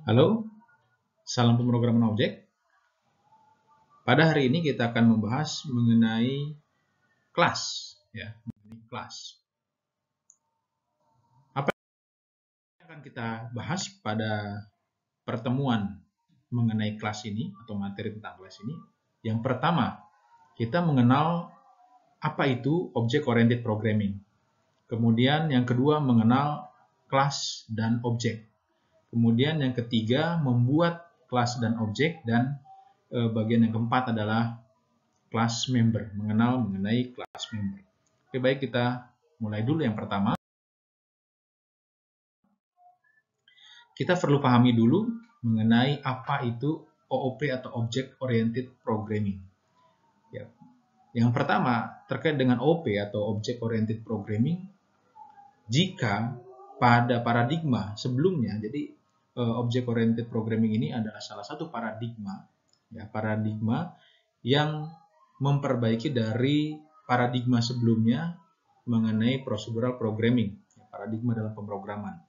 Halo, salam pemrograman objek. Pada hari ini kita akan membahas mengenai kelas, ya, kelas. Apa yang akan kita bahas pada pertemuan mengenai kelas ini atau materi tentang kelas ini? Yang pertama, kita mengenal apa itu object oriented programming. Kemudian yang kedua mengenal kelas dan objek. Kemudian yang ketiga membuat kelas dan objek, dan bagian yang keempat adalah class member, mengenai class member. Oke, baik, kita mulai dulu. Yang pertama, kita perlu pahami dulu mengenai apa itu OOP atau Object Oriented Programming. Ya. Yang pertama, terkait dengan OOP atau Object Oriented Programming, jika pada paradigma sebelumnya, jadi Object Oriented Programming ini adalah salah satu paradigma, ya, paradigma yang memperbaiki dari paradigma sebelumnya mengenai procedural programming, paradigma dalam pemrograman.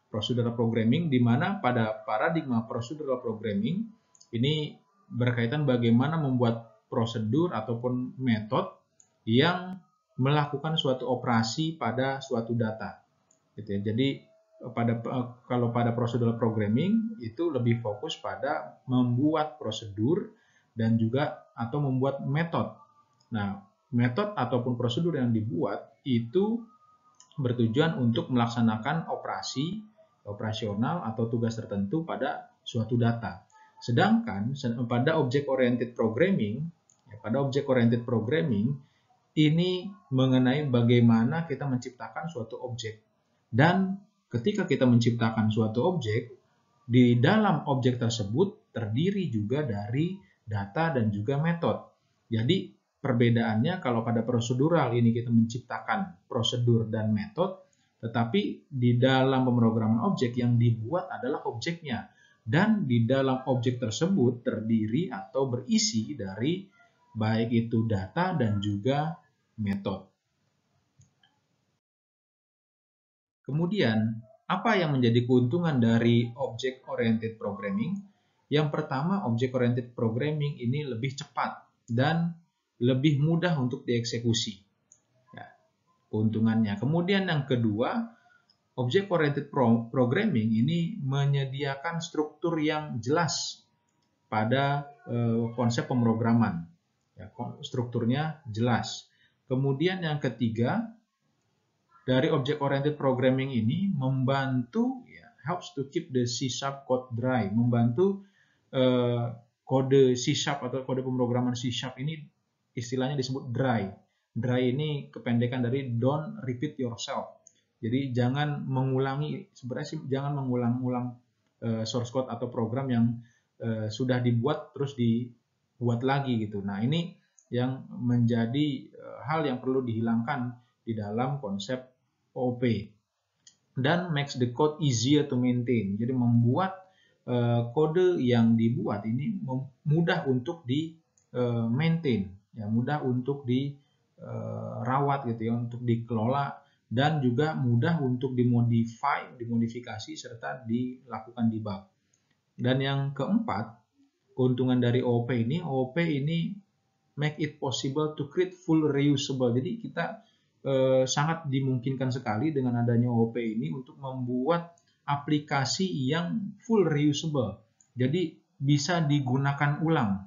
Procedural programming, di mana pada paradigma procedural programming ini berkaitan bagaimana membuat prosedur ataupun metode yang melakukan suatu operasi pada suatu data. Gitu ya. Jadi kalau pada procedural programming itu lebih fokus pada membuat prosedur dan juga atau membuat metode. Nah, metode ataupun prosedur yang dibuat itu bertujuan untuk melaksanakan operasional atau tugas tertentu pada suatu data. Sedangkan pada object oriented programming, ini mengenai bagaimana kita menciptakan suatu objek. Dan ketika kita menciptakan suatu objek, di dalam objek tersebut terdiri juga dari data dan juga metode. Jadi perbedaannya, kalau pada prosedural ini kita menciptakan prosedur dan metode, tetapi di dalam pemrograman objek yang dibuat adalah objeknya. Dan di dalam objek tersebut terdiri atau berisi dari baik itu data dan juga metode. Kemudian, apa yang menjadi keuntungan dari Object Oriented Programming? Yang pertama, Object Oriented Programming ini lebih cepat dan lebih mudah untuk dieksekusi. Ya, keuntungannya. Kemudian yang kedua, Object Oriented Programming ini menyediakan struktur yang jelas pada konsep pemrograman. Ya, strukturnya jelas. Kemudian yang ketiga, dari Object Oriented Programming ini membantu, ya, helps to keep the C# code dry, membantu kode C# atau kode pemrograman C# ini istilahnya disebut dry. Dry ini kependekan dari don't repeat yourself. Jadi jangan mengulangi, sebenarnya sih jangan mengulang-ulang source code atau program yang sudah dibuat terus dibuat lagi gitu. Nah, ini yang menjadi hal yang perlu dihilangkan di dalam konsep OOP. Dan makes the code easier to maintain. Jadi membuat kode yang dibuat ini mudah untuk di maintain, ya, mudah untuk dirawat gitu ya, untuk dikelola, dan juga mudah untuk dimodifikasi serta dilakukan debug. Dan yang keempat, keuntungan dari OOP ini make it possible to create full reusable. Jadi kita sangat dimungkinkan sekali dengan adanya OOP ini untuk membuat aplikasi yang full reusable. Jadi bisa digunakan ulang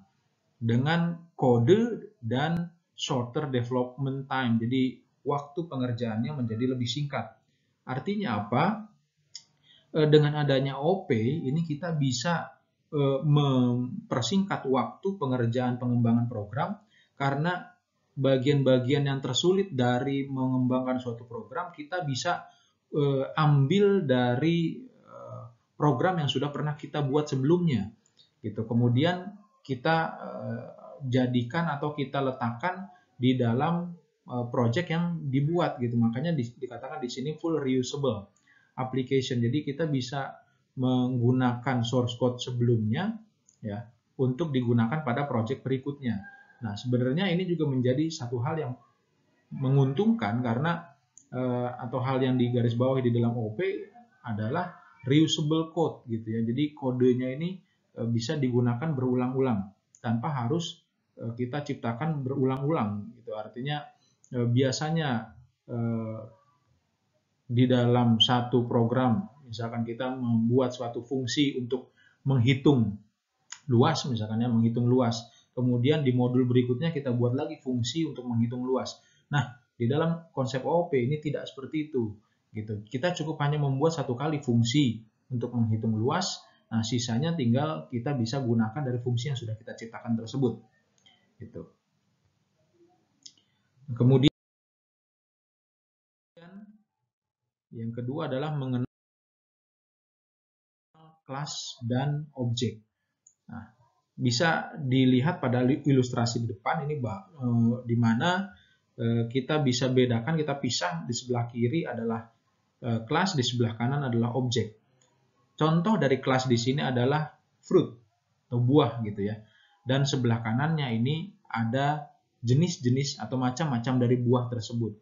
dengan kode dan shorter development time. Jadi waktu pengerjaannya menjadi lebih singkat. Artinya apa? Dengan adanya OOP ini kita bisa mempersingkat waktu pengerjaan pengembangan program, karena bagian-bagian yang tersulit dari mengembangkan suatu program kita bisa ambil dari program yang sudah pernah kita buat sebelumnya gitu. Kemudian kita jadikan atau kita letakkan di dalam project yang dibuat gitu. Makanya dikatakan di sini full reusable application. Jadi kita bisa menggunakan source code sebelumnya, ya, untuk digunakan pada project berikutnya. Nah, sebenarnya ini juga menjadi satu hal yang menguntungkan, karena atau hal yang digarisbawahi di dalam OOP adalah reusable code gitu ya. Jadi kodenya ini bisa digunakan berulang-ulang tanpa harus kita ciptakan berulang-ulang gitu. Artinya biasanya di dalam satu program, misalkan kita membuat suatu fungsi untuk menghitung luas, misalkan ya, menghitung luas. Kemudian di modul berikutnya kita buat lagi fungsi untuk menghitung luas. Nah, di dalam konsep OOP ini tidak seperti itu. Gitu. Kita cukup hanya membuat satu kali fungsi untuk menghitung luas. Nah, sisanya tinggal kita bisa gunakan dari fungsi yang sudah kita ciptakan tersebut. Gitu. Kemudian yang kedua adalah mengenal kelas dan objek. Nah, bisa dilihat pada ilustrasi di depan ini, di mana kita bisa bedakan, kita pisah, di sebelah kiri adalah kelas, di sebelah kanan adalah objek. Contoh dari kelas di sini adalah fruit atau buah gitu ya. Dan sebelah kanannya ini ada jenis-jenis atau macam-macam dari buah tersebut.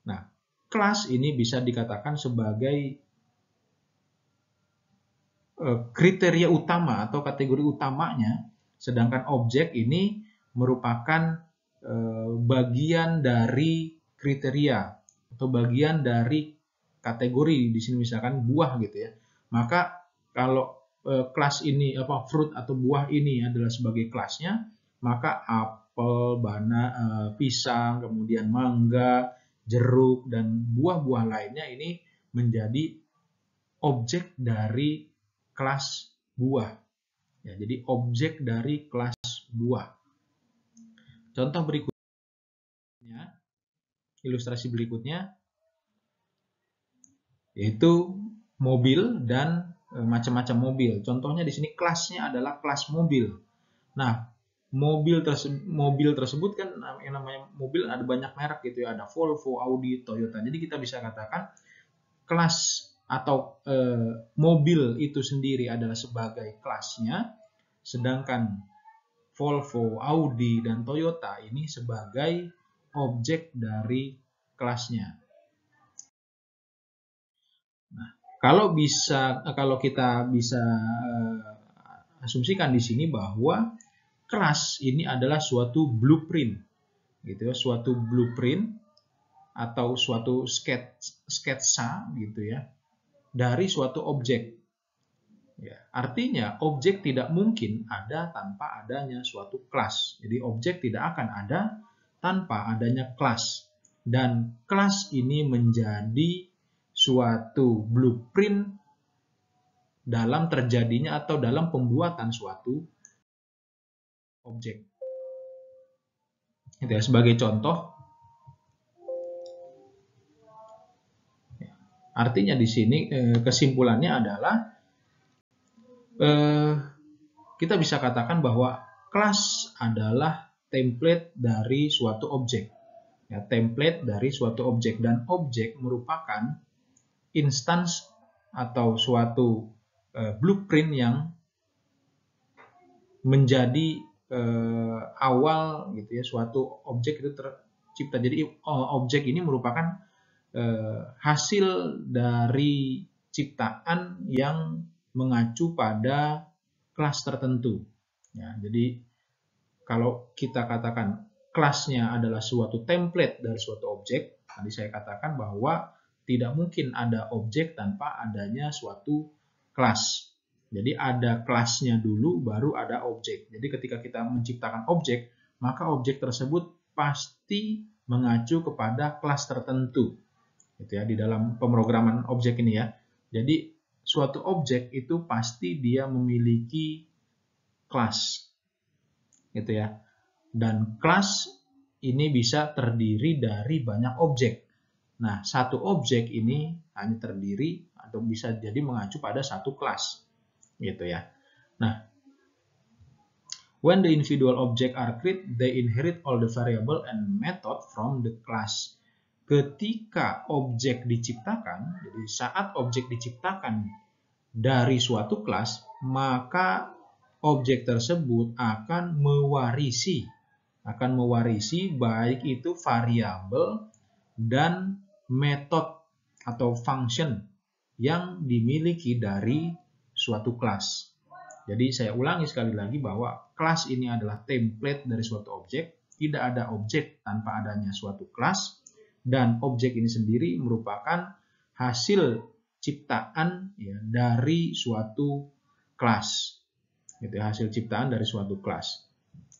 Nah, kelas ini bisa dikatakan sebagai kriteria utama atau kategori utamanya, sedangkan objek ini merupakan bagian dari kriteria atau bagian dari kategori. Di sini misalkan buah gitu ya. Maka kalau kelas ini fruit atau buah ini adalah sebagai kelasnya, maka apel, pisang, kemudian mangga, jeruk dan buah-buah lainnya ini menjadi objek dari kelas buah. Ya, jadi objek dari kelas buah. Contoh berikutnya, ilustrasi berikutnya, yaitu mobil dan macam-macam mobil. Contohnya di sini kelasnya adalah kelas mobil. Nah, mobil tersebut kan yang namanya mobil ada banyak merek gitu ya, ada Volvo, Audi, Toyota. Jadi kita bisa katakan kelas atau mobil itu sendiri adalah sebagai kelasnya, sedangkan Volvo, Audi, dan Toyota ini sebagai objek dari kelasnya. Nah, kalau kita bisa asumsikan di sini bahwa kelas ini adalah suatu blueprint, gitu ya, suatu blueprint atau suatu sketsa, gitu ya, dari suatu objek. Ya, artinya objek tidak mungkin ada tanpa adanya suatu kelas. Jadi objek tidak akan ada tanpa adanya kelas. Dan kelas ini menjadi suatu blueprint dalam terjadinya atau dalam pembuatan suatu objek. Itu ya, sebagai contoh. Artinya di sini kesimpulannya adalah kita bisa katakan bahwa kelas adalah template dari suatu objek. Ya, template dari suatu objek, dan objek merupakan instance atau suatu blueprint yang menjadi awal gitu ya, suatu objek itu tercipta. Jadi objek ini merupakan hasil dari ciptaan yang mengacu pada kelas tertentu. Ya, jadi kalau kita katakan kelasnya adalah suatu template dari suatu objek, tadi saya katakan bahwa tidak mungkin ada objek tanpa adanya suatu kelas. Jadi ada kelasnya dulu, baru ada objek. Jadi ketika kita menciptakan objek, maka objek tersebut pasti mengacu kepada kelas tertentu. Gitu ya, di dalam pemrograman objek ini ya. Jadi suatu objek itu pasti dia memiliki kelas, gitu ya. Dan kelas ini bisa terdiri dari banyak objek. Nah, satu objek ini hanya terdiri atau bisa jadi mengacu pada satu kelas, gitu ya. Nah, when the individual object are created, they inherit all the variable and method from the class. Ketika objek diciptakan, jadi saat objek diciptakan dari suatu kelas, maka objek tersebut akan mewarisi baik itu variabel dan metode atau function yang dimiliki dari suatu kelas. Jadi saya ulangi sekali lagi bahwa kelas ini adalah template dari suatu objek, tidak ada objek tanpa adanya suatu kelas, dan objek ini sendiri merupakan hasil ciptaan ya, dari suatu kelas. Gitu, hasil ciptaan dari suatu kelas.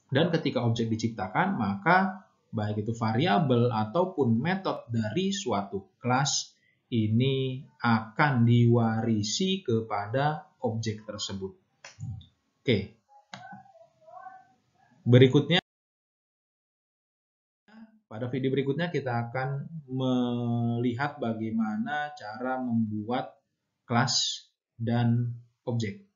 Dan ketika objek diciptakan, maka baik itu variabel ataupun metode dari suatu kelas ini akan diwarisi kepada objek tersebut. Oke. Berikutnya, pada video berikutnya kita akan melihat bagaimana cara membuat kelas dan objek.